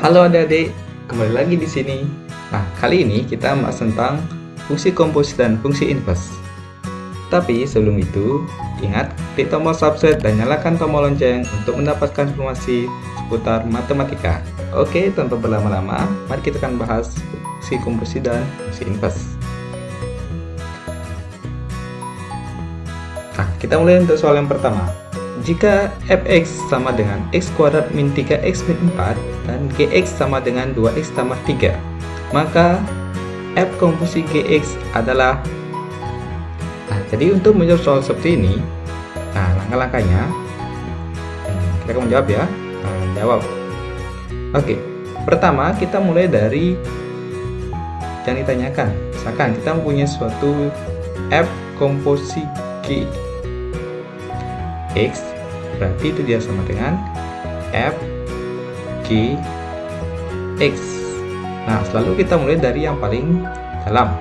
Halo adik-adik, kembali lagi di sini. Nah, kali ini kita membahas tentang fungsi komposisi dan fungsi inverse. Tapi sebelum itu, ingat klik tombol subscribe dan nyalakan tombol lonceng untuk mendapatkan informasi seputar matematika. Oke, tanpa berlama-lama, mari kita akan bahas fungsi komposisi dan fungsi inverse. Nah, kita mulai untuk soal yang pertama. Jika fx sama dengan x kuadrat min 3x min 4 dan gx sama dengan 2x tambah 3, maka f komposisi gx adalah. Nah, jadi untuk menjawab soal seperti ini, nah langkah-langkahnya kita akan menjawab ya. Jawab. Oke, pertama kita mulai dari yang ditanyakan. Misalkan kita mempunyai suatu f komposisi g x, berarti itu dia sama dengan f g x. Nah, selalu kita mulai dari yang paling dalam.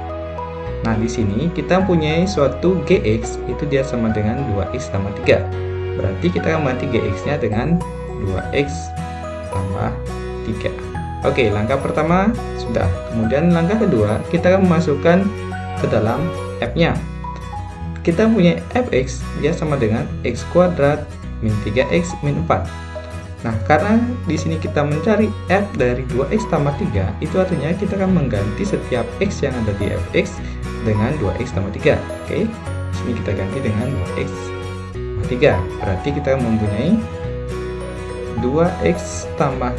Nah, di sini kita mempunyai suatu gx, itu dia sama dengan 2x tambah 3. Berarti kita akan mengganti gx-nya dengan 2x tambah 3. Oke, langkah pertama sudah. Kemudian langkah kedua, kita akan memasukkan ke dalam f-nya. Kita punya fx, dia sama dengan x kuadrat min 3x min 4. Nah, karena di sini kita mencari f dari 2x tambah 3, itu artinya kita akan mengganti setiap x yang ada di fx dengan 2x tambah 3. Oke, di sini kita ganti dengan 2x tambah 3. Berarti kita mempunyai 2x tambah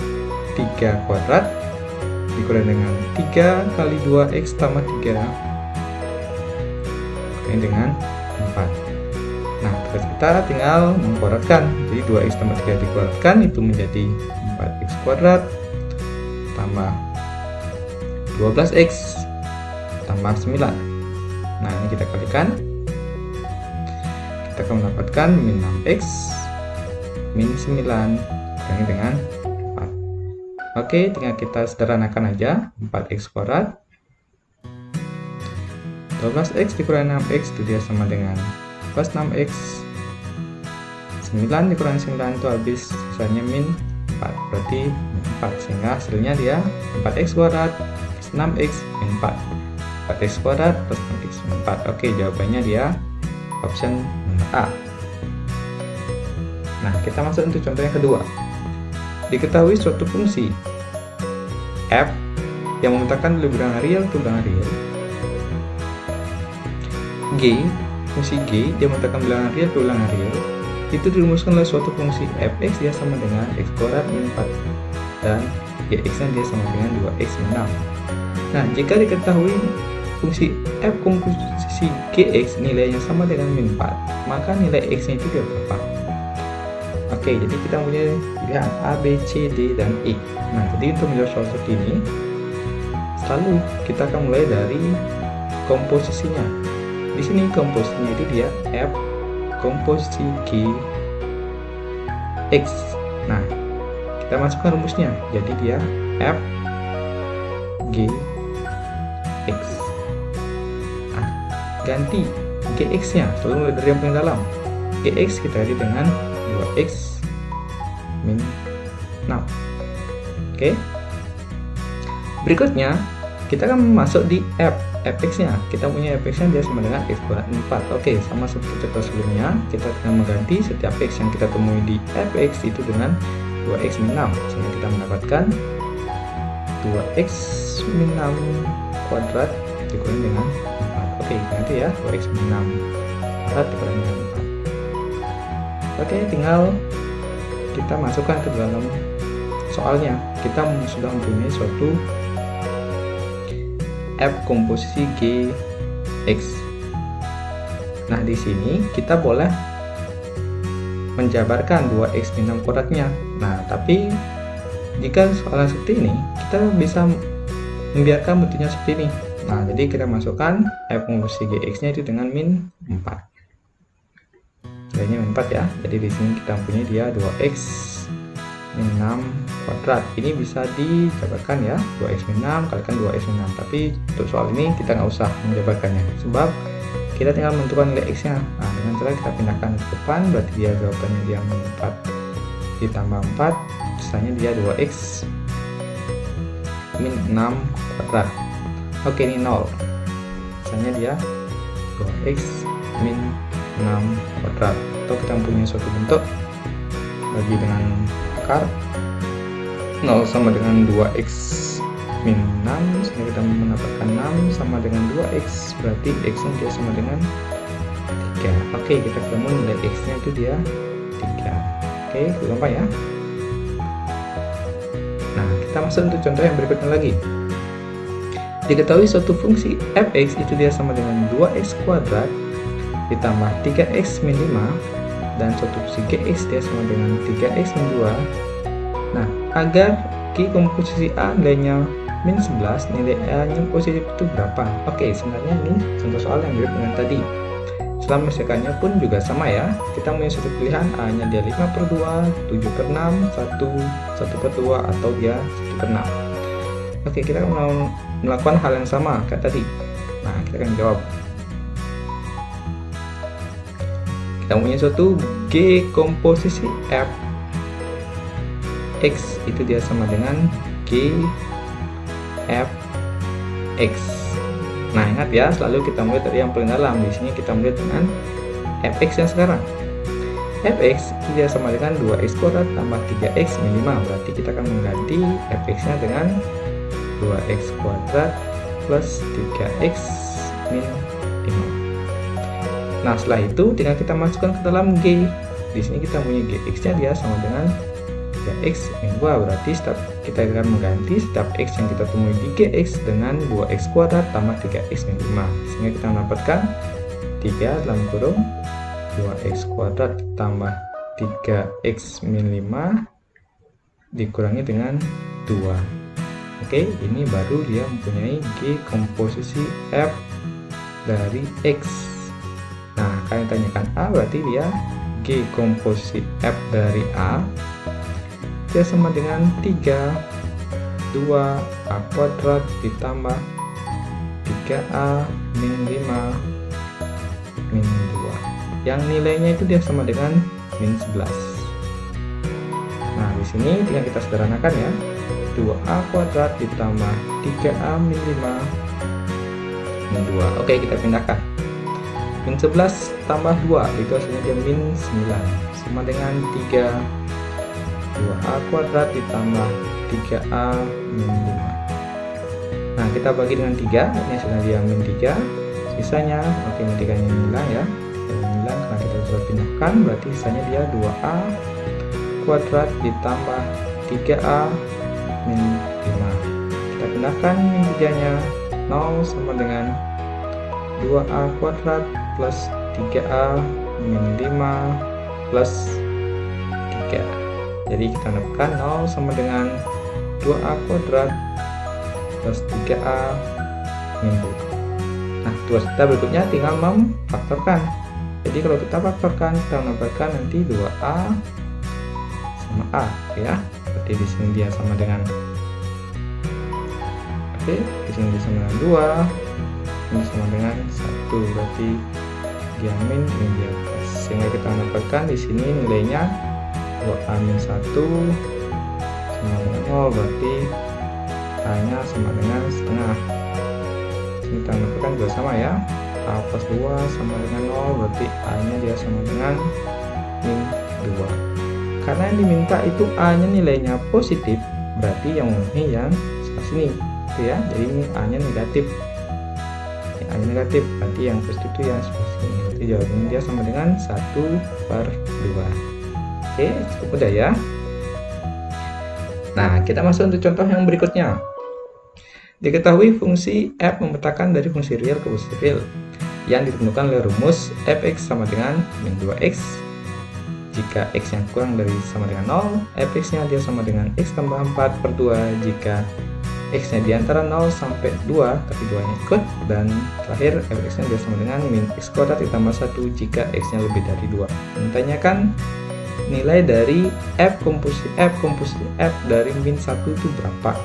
3 kuadrat dikurangi dengan 3 kali 2x tambah 3 ini dengan 4. Nah, terus kita tinggal mengkuadratkan. Jadi 2x tambah 3 dikuadratkan itu menjadi 4x kuadrat tambah 12x tambah 9. Nah, ini kita kalikan. Kita akan mendapatkan min 6x min 9 kurangi dengan 4. Oke, tinggal kita sederhanakan aja. 4x kuadrat 12x dikurangi 6x itu dia sama dengan plus 6x. 9 dikurangi 9 itu habis, sisanya min 4, berarti min 4, sehingga hasilnya dia 4x kuadrat plus 6x min 4. 4x kuadrat plus 6x min 4. Oke, jawabannya dia option A. Nah, kita masuk untuk contoh yang kedua. Diketahui suatu fungsi f yang memintakan dari bilangan real ke bilangan real. G, fungsi G dia memintakan bilangan real ke bilangan real, itu dirumuskan oleh suatu fungsi fx dia sama dengan x kuadrat min 4 dan gx nya dia sama dengan 2x min 6. Nah, jika diketahui fungsi f komposisi gx nilainya sama dengan min 4, maka nilai x nya itu berapa? Oke, jadi kita punya pilihan A, B, C, D, dan E. Nah, jadi untuk menjawab soal seperti ini, selalu kita akan mulai dari komposisinya. Di sini komposisinya itu dia f komposisi g x. Nah, kita masukkan rumusnya. Jadi dia f g x. Nah, ganti gx-nya selalu mulai dari yang paling dalam. Gx kita ganti dengan 2x min 6. Oke. Berikutnya kita akan masuk di fx-nya. Kita punya fx-nya dia sama dengan x kuadrat 4. Oke, sama seperti contoh sebelumnya, kita akan mengganti setiap x yang kita temui di fx itu dengan 2x min 6, sehingga kita mendapatkan 2x min 6 kuadrat dikurangi dengan 4. Oke, nanti ya 2x min 6 kuadrat dikurangi dengan 4. Oke, tinggal kita masukkan ke dalam soalnya. Kita sudah mempunyai suatu f komposisi g x. Nah, di sini kita boleh menjabarkan 2x min 6 kuadratnya. Nah, tapi jika soalnya seperti ini, kita bisa membiarkan bentuknya seperti ini. Nah, jadi kita masukkan f komposisi gx nya itu dengan min 4. Nilainya min 4 ya. Jadi di sini kita punya dia 2x min 6 kuadrat. Ini bisa dijabarkan ya, 2x min 6 kalikan 2x min 6. Tapi untuk soal ini kita nggak usah menjabarkannya, sebab kita tinggal menentukan nilai x nya. Nah, dengan cara kita pindahkan ke depan, berarti dia jawabannya dia min 4 ditambah 4 sisanya dia 2x min 6 kuadrat. Oke, ini 0, sisanya dia 2x min 6 kuadrat. Atau kita mempunyai suatu bentuk bagi dengan akar 0 sama dengan 2x min 6, sehingga kita mendapatkan 6 sama dengan 2x, berarti x nya dia sama dengan 3. Oke, kita ketemu nilai x nya itu dia 3. Oke, gampang ya. Nah, kita masuk untuk contoh yang berikutnya lagi. Diketahui suatu fungsi fx itu dia sama dengan 2x kuadrat ditambah 3x min 5, dan suatu fungsi gx dia sama dengan 3x min 2. Nah, agar g komposisi a nilainya min 11, nilai a nya positif itu berapa? Oke, sebenarnya ini contoh soal yang mirip dengan tadi. Setelah menyelesaikannya pun juga sama ya. Kita punya suatu pilihan, a nya dia 5/2, 7/6, 1/2, atau dia 1/6. Oke, kita mau melakukan hal yang sama kayak tadi. Nah, kita akan jawab. Kita punya suatu g komposisi f x itu dia sama dengan g f x. Nah, ingat ya, selalu kita mulai dari yang paling dalam. Di sini kita mulai dengan fx yang sekarang. Fx itu dia sama dengan 2x kuadrat tambah 3x min 5. Berarti kita akan mengganti fx nya dengan 2x kuadrat plus 3x min 5. Nah, setelah itu tinggal kita masukkan ke dalam g. Di sini kita punya gx nya dia sama dengan 3x min 2. Berarti kita akan mengganti setiap x yang kita temui di gx dengan 2x kuadrat tambah 3x min 5, sehingga kita mendapatkan 3 dalam kurung 2x kuadrat tambah 3x min 5 dikurangi dengan 2. Oke, ini baru dia mempunyai g komposisi f dari x. Nah, kalian tanyakan a, berarti dia g komposisi f dari a dia sama dengan 2a kuadrat ditambah 3a min 5 min 2, yang nilainya itu dia sama dengan min 11. Nah, di sini tinggal kita sederhanakan ya. 2a kuadrat ditambah 3a min 5 min 2. Oke, kita pindahkan. Min 11 tambah 2 itu hasilnya dia min 9, sama dengan 2a kuadrat ditambah 3a min 5. Nah, kita bagi dengan 3, ini hasilnya dia min 3, sisanya, oke, min 3 nya hilang ya, hilang karena kita sudah pindahkan, berarti sisanya dia 2a kuadrat ditambah 3a min 5. Kita pindahkan min 3 nya, 0 sama dengan 2a kuadrat plus 3a min 5 plus 3. Jadi kita dapatkan 0 sama dengan 2a kuadrat plus 3a min 2. Nah, tugas kita berikutnya tinggal memfaktorkan. Jadi kalau kita faktorkan, kita mendapatkan nanti 2a sama a ya. Berarti di sini dia sama dengan, oke, di sini dia sama dengan 2, ini sama dengan 1, berarti dia min, ini dia plus. Sehingga kita mendapatkan di sini nilainya 2a min 1 sama dengan 0, berarti a nya sama dengan setengah. Sini kita mendapatkan juga sama ya, a plus 2 sama dengan 0, berarti a nya dia sama dengan min 2. Karena yang diminta itu a nya nilainya positif, berarti yang memenuhi yang sebelah sini gitu ya. Jadi ini a nya negatif, a nya negatif, berarti yang positif itu yang sebelah sini. Jadi jawabannya dia sama dengan 1/2. Oke, cukup mudah ya. Nah, kita masuk untuk contoh yang berikutnya. Diketahui fungsi f memetakan dari fungsi real ke fungsi real yang ditentukan oleh rumus fx sama dengan min 2x. Jika x yang kurang dari sama dengan 0, fx nya dia sama dengan x tambah 4/2 jika x nya di antara 0 sampai 2 tapi 2 nya ikut, dan terakhir fx nya dia sama dengan min x kuadrat ditambah 1 jika x nya lebih dari 2. Menanyakan nilai dari f komposisi f dari min 1 itu berapa.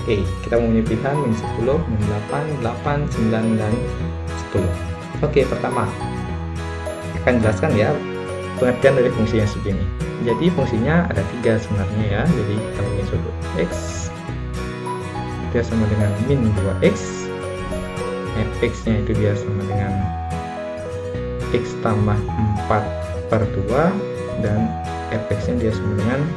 Oke, kita mempunyai pilihan min 10, min 8, 8, 9, dan 10. Oke, pertama akan jelaskan ya pengertian dari fungsi yang segini. Jadi fungsinya ada 3 sebenarnya ya. Jadi kita punya suatu X dia sama dengan min 2X, fx nya itu dia sama dengan X tambah 4/2, dan fx nya dia sama dengan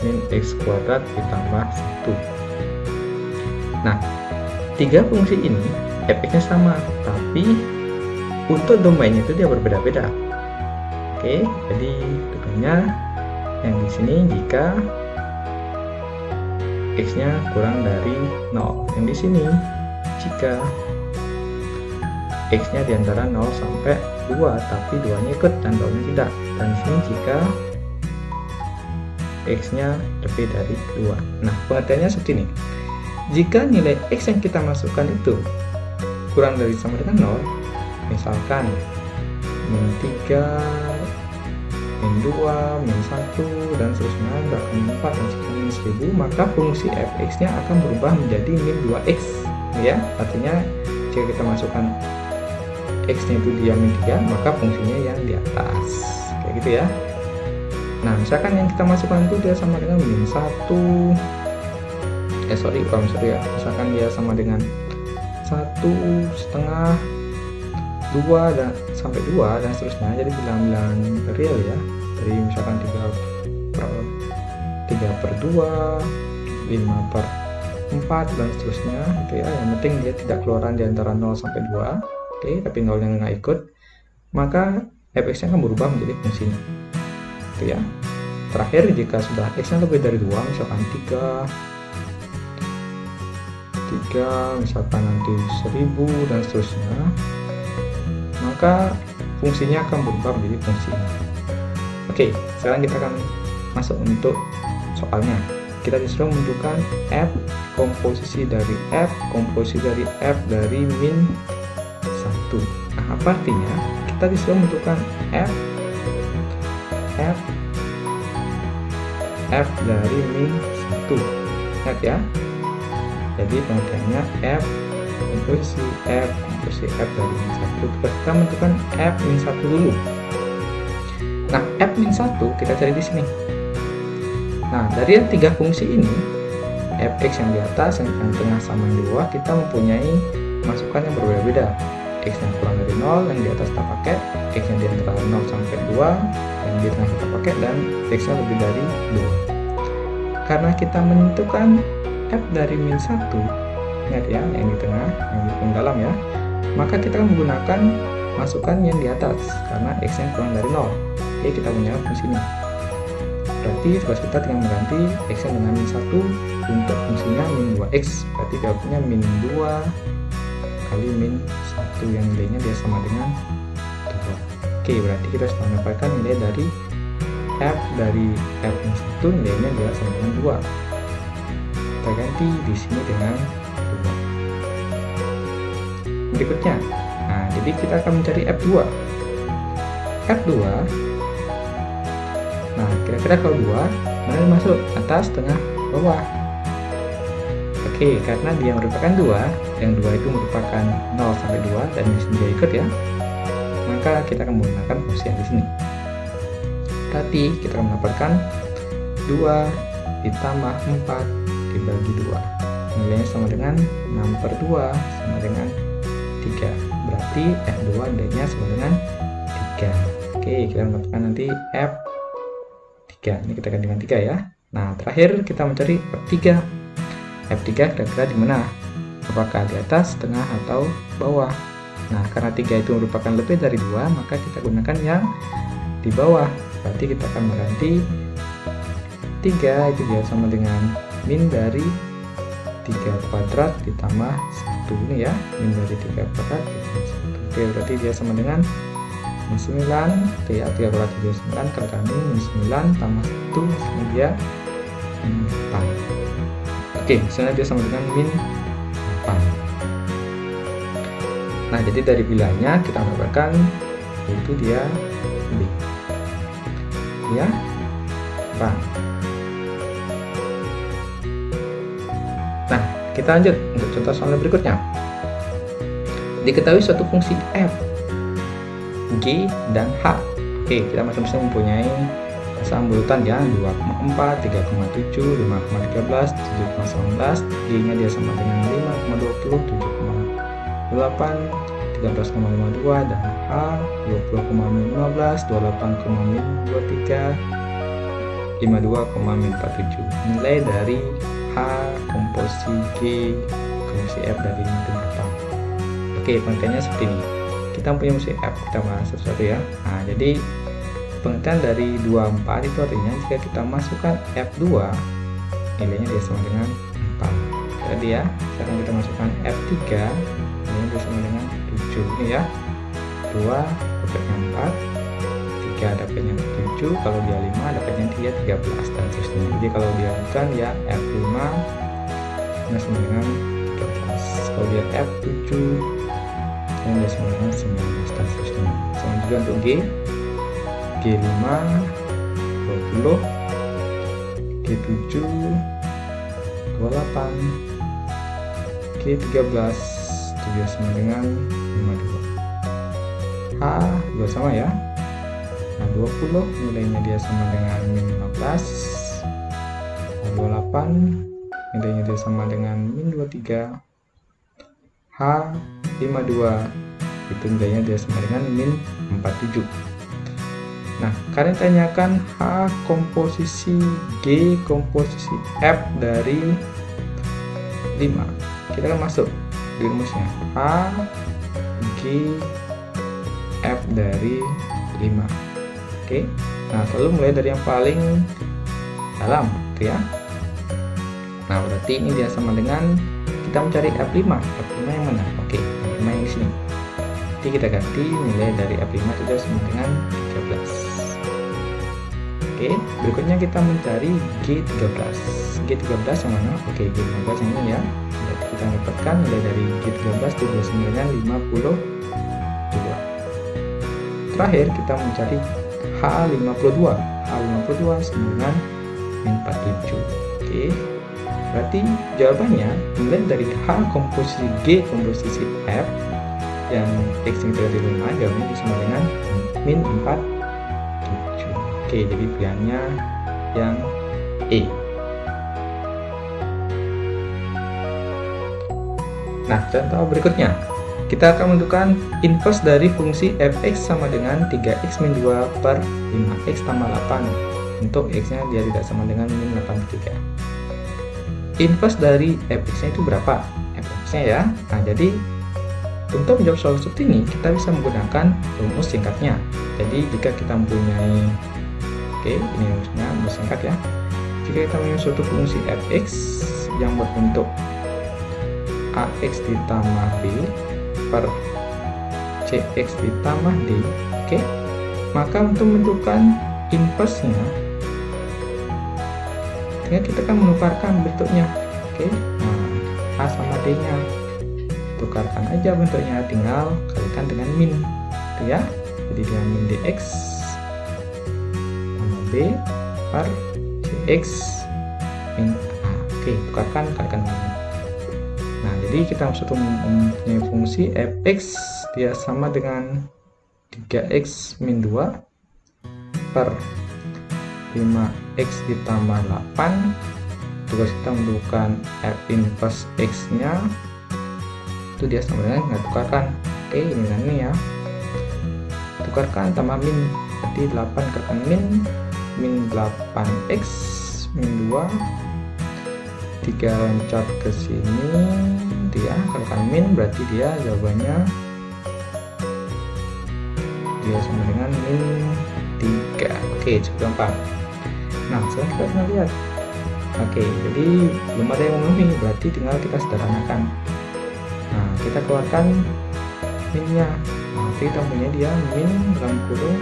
min X kuadrat ditambah 1. Nah, 3 fungsi ini fx nya sama, tapi untuk domainnya itu dia berbeda-beda. Oke, jadi contohnya yang di sini jika x-nya kurang dari 0, yang di sini jika x-nya di antara 0 sampai 2 tapi 2-nya ikut dan 2-nya tidak, dan di sini jika x-nya lebih dari 2. Nah, pengertiannya seperti ini. Jika nilai x yang kita masukkan itu kurang dari sama dengan 0, misalkan min 3, min 2, min 1 dan seterusnya, bahkan min 4 dan seterusnya min 1000, maka fungsi fx nya akan berubah menjadi min 2x ya. Artinya jika kita masukkan x nya itu dia min 3, maka fungsinya yang di atas kayak gitu ya. Nah, misalkan yang kita masukkan itu dia sama dengan min 1, misalkan dia sama dengan 1,5, 2 dan sampai 2 dan seterusnya, jadi bilangan-bilangan real ya. Jadi misalkan 3/2, 5/4 dan seterusnya gitu ya. Yang penting dia tidak keluaran di antara 0 sampai 2. Oke, tapi 0 yang nggak ikut, maka fx nya akan berubah menjadi fungsinya gitu ya. Terakhir, jika sudah x nya lebih dari 2, misalkan 3 misalkan nanti 1000 dan seterusnya, maka fungsinya akan berubah menjadi fungsi ini. Oke, sekarang kita akan masuk untuk soalnya. Kita disuruh menentukan f komposisi dari f dari min 1. Nah, apa artinya? Kita disuruh menentukan f dari min 1. Ingat ya. Jadi pengertiannya f komposisi f dari min 1. Kita menentukan f min 1 dulu. Nah, f min 1 kita cari di sini. Nah, dari yang 3 fungsi ini, fx yang di atas, yang tengah sama yang di bawah, kita mempunyai masukan yang berbeda-beda. X yang kurang dari 0 yang di atas kita pakai, x yang di antara 0 sampai 2 yang di tengah kita pakai, dan x nya lebih dari 2. Karena kita menentukan f dari min 1, ingat ya, yang di tengah, yang di dalam ya, maka kita akan menggunakan masukan yang di atas karena x nya kurang dari 0. Oke, kita punya fungsi ini. Berarti tugas kita tinggal mengganti x nya dengan min 1 untuk fungsinya min 2x. Berarti jawabnya min 2 kali min 1 yang nilainya dia sama dengan 2. Oke, berarti kita sudah mendapatkan nilai dari f dari f min 1, nilainya dia sama dengan 2. Kita ganti di sini dengan 2. Berikutnya, nah jadi kita akan mencari f2. Nah, kira-kira kalau 2, mana yang masuk? Atas, tengah, bawah. Oke, karena dia merupakan 2, yang 2 itu merupakan 0 sampai 2, dan di sini dia ikut ya, maka kita akan menggunakan fungsi yang di sini. Berarti kita akan mendapatkan 2 ditambah 4 dibagi 2. Nilainya sama dengan 6/2 sama dengan 3. Berarti F2 nilainya sama dengan 3. Oke, kita mendapatkan nanti F3. Ini kita ganti dengan 3 ya. Nah, terakhir kita mencari F3. F3 kira-kira di mana? Apakah di atas, tengah, atau bawah? Nah, karena 3 itu merupakan lebih dari 2, maka kita gunakan yang di bawah. Berarti kita akan mengganti 3 itu dia sama dengan min dari 3 kuadrat ditambah 1 ini ya. Min dari 3 kuadrat ditambah 1. Oke, berarti dia sama dengan min 9, ya, 3 kuadrat dia 9, kalikan min 9 tambah 1, hasilnya dia min 8. Oke, hasilnya dia sama dengan min 8. Nah, jadi dari bilangnya kita mendapatkan yaitu dia B. Ya, Bang. Nah, kita lanjut untuk contoh soal berikutnya. Diketahui suatu fungsi f, g, dan h. Oke, kita masing-masing mempunyai sambulutan ya, 2,4, 3,7, 5,13, 7,19, G-nya dia sama dengan 5,20, 7,8, 13,52, dan H 20,15, 28,23, 52,47. Nilai dari H komposisi G komposisi F dari 5 itu berapa? Oke, pengertiannya seperti ini. Kita punya komposisi F, kita bahas satu-satu ya. Nah, jadi pengertian dari 24 itu artinya jika kita masukkan F2, nilainya dia sama dengan 4. Jadi ya, sekarang kita masukkan F3, nilainya dia sama dengan 7. Ini ya, 2 dapatnya 4, 3 dapatnya 7, kalau dia 5 dapatnya dia 13, dan seterusnya. Jadi kalau dia bukan ya F5 sama dengan 13, kalau dia F7 yang dia sama dengan 19, dan seterusnya. Sama juga untuk G5 20, G7 28, G13 itu dia sama dengan 52. H juga sama ya. Nah, 20 nilainya dia sama dengan min 15, 28 nilainya dia sama dengan min 23, H 52 itu nilainya dia sama dengan min 47. Nah, kalian tanyakan H komposisi G komposisi F dari 5. Kita akan masuk di rumusnya. H G F dari 5. Oke. Nah, selalu mulai dari yang paling dalam, gitu ya. Nah, berarti ini dia sama dengan kita mencari F5. F5 yang mana? Oke, F5 yang di sini. Jadi kita ganti nilai dari F5 itu dia sama dengan 13. Oke, berikutnya kita mencari G13. G13 yang mana? Oke, G13 yang ini ya. Kita dapatkan nilai dari G13 itu dia sama dengan 52. Terakhir kita mencari H52. H52 sama dengan min 47. Oke. Berarti jawabannya nilai dari H komposisi G komposisi F yang X itu dari 5, jawabannya sama dengan min 47. Oke, jadi pilihannya yang E. Nah, contoh berikutnya. Kita akan menentukan inverse dari fungsi fx sama dengan 3x min 2 per 5x tambah 8. Untuk x-nya dia tidak sama dengan min 83. Inverse dari fx-nya itu berapa? Fx-nya ya. Nah, jadi untuk menjawab soal seperti ini, kita bisa menggunakan rumus singkatnya. Jadi, jika kita mempunyai ini rumusnya, rumus singkat ya. Jika kita mempunyai suatu fungsi fx yang berbentuk ax ditambah b per cx ditambah d, maka untuk menentukan inverse-nya, kita akan menukarkan bentuknya. Nah, a sama d-nya tukarkan aja bentuknya, tinggal kalikan dengan min, ya. Jadi dia min dx B per Cx min A. Tukarkan, kalikan min. Nah, jadi kita sudah mempunyai fungsi fx dia sama dengan 3x min 2 per 5x ditambah 8. Tugas kita menentukan f inverse x nya itu dia sama dengan, nggak tukarkan. Ini dan ini ya, tukarkan tambah min, berarti 8 kalikan min 8x min 2, 3 loncat ke sini, dia kalikan min, berarti dia jawabannya dia sama dengan min 3. Cukup gampang. Nah, sekarang kita bisa lihat. Jadi belum ada yang memenuhi, berarti tinggal kita sederhanakan. Nah, kita keluarkan minnya. Nah, kita punya dia min dalam kurung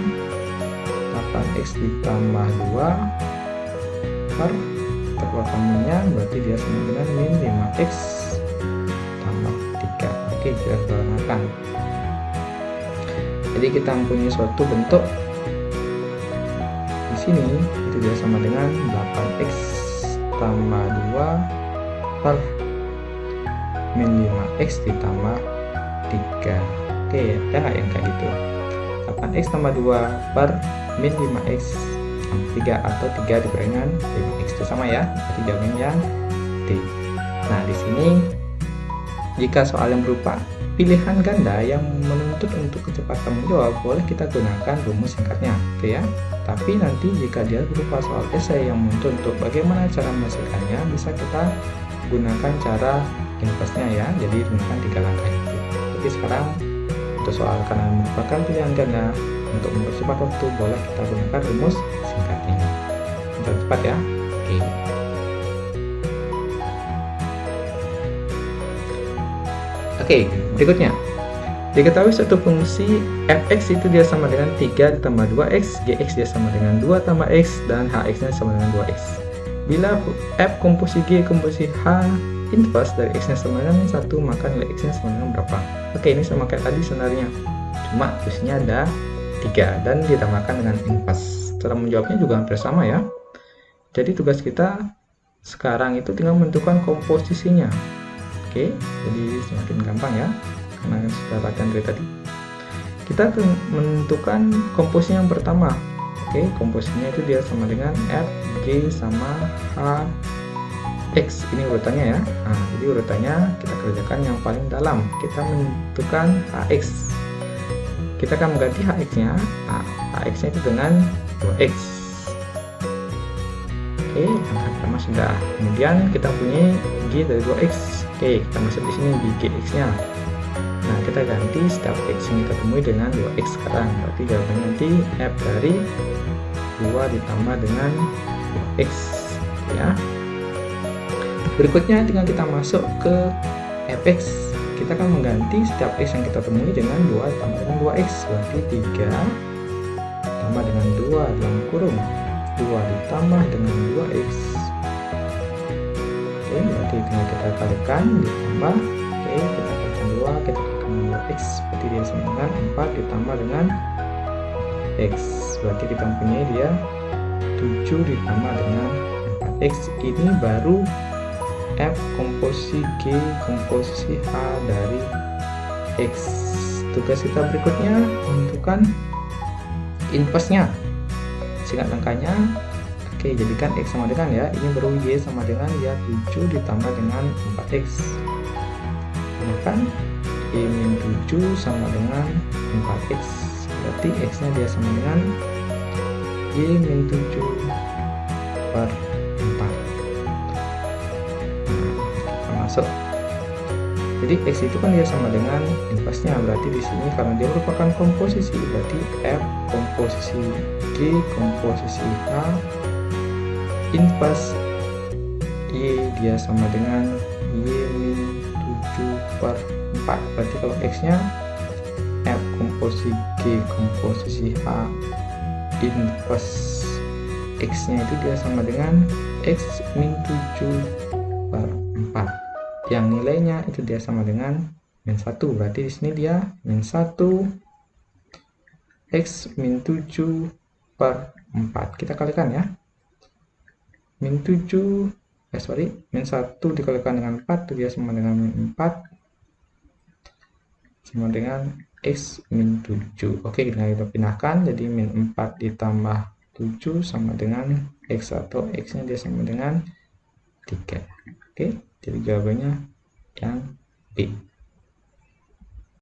8x ditambah 2 per, kita keluarkan minnya, berarti dia sama dengan min 5x tambah 3. Kita sederhanakan. Jadi kita mempunyai suatu bentuk di sini, itu dia sama dengan 8x tambah 2 per min 5x ditambah 3. Ya yang kayak gitu. 8x tambah 2 per min 5x sama 3 atau 3 diberi dengan 5x itu sama ya. Berarti jawabannya yang D. Nah, di sini jika soal yang berupa pilihan ganda yang menuntut untuk kecepatan menjawab, boleh kita gunakan rumus singkatnya, oke ya. Tapi nanti jika dia berupa soal esai yang menuntut untuk bagaimana cara menyelesaikannya, bisa kita gunakan cara inverse-nya ya. Jadi gunakan 3 langkah itu. Tapi sekarang untuk soal karena merupakan pilihan ganda, untuk mempercepat waktu boleh kita gunakan rumus singkatnya. Kita cepat ya. Oke. Oke, berikutnya. Diketahui suatu fungsi fx itu dia sama dengan 3 ditambah 2x, gx dia sama dengan 2 tambah x, dan hx-nya sama dengan 2x. Bila f komposisi g komposisi h inverse dari x-nya sama dengan 1, maka nilai x-nya sama dengan berapa? Oke, ini sama kayak tadi sebenarnya. Cuma posisinya ada 3 dan ditambahkan dengan inverse. Cara menjawabnya juga hampir sama ya. Jadi tugas kita sekarang itu tinggal menentukan komposisinya. Oke, jadi semakin gampang ya, karena sudah latihan dari tadi. Kita menentukan komposisi yang pertama. Oke, komposisinya itu dia sama dengan f, g sama h, x. Ini urutannya ya. Nah, jadi urutannya kita kerjakan yang paling dalam. Kita menentukan hx. Kita akan mengganti hx-nya. Nah, hx-nya itu dengan 2x. Oke, langkah pertama sudah. Kemudian kita punya g dari 2x. Oke, kita masuk di sini di gx-nya. Nah, kita ganti setiap x yang kita temui dengan 2x sekarang. Berarti jawabannya nanti f dari 2 ditambah dengan 2x ya. Berikutnya tinggal kita masuk ke fx. Kita akan mengganti setiap x yang kita temui dengan 2 ditambah dengan 2x. Berarti 3 ditambah dengan 2 dalam kurung 2 ditambah dengan 2x. Oke, berarti tinggal kita kalikan ditambah. Oke, kita kalikan 2, kita kalikan 2x. Berarti dia sama dengan 4 ditambah dengan x. Berarti kita mempunyai dia 7 ditambah dengan 4x. Ini baru f komposisi g komposisi h dari x. Tugas kita berikutnya menentukan inverse-nya. Singkat langkahnya. Oke, jadikan x sama dengan ya, ini baru y sama dengan ya 7 ditambah dengan 4x. Maka y min 7 sama dengan 4x. Berarti x nya dia sama dengan y min 7 per 4. Nah, kita masuk. Jadi x itu kan dia sama dengan inverse-nya. Berarti di sini karena dia merupakan komposisi, berarti f komposisi g komposisi h inverse y dia sama dengan y min 7 per 4. Berarti kalau x-nya f komposisi g komposisi h inverse x-nya itu dia sama dengan x min 7 per 4. Yang nilainya itu dia sama dengan min 1. Berarti di sini dia min 1 x min 7 per 4. Kita kalikan ya. Min 7 min 1 dikalikan dengan 4 itu dia sama dengan min 4 sama dengan x min 7. Oke, kita pindahkan jadi min 4 ditambah 7 sama dengan x, atau x nya dia sama dengan 3. Oke, jadi jawabannya yang B.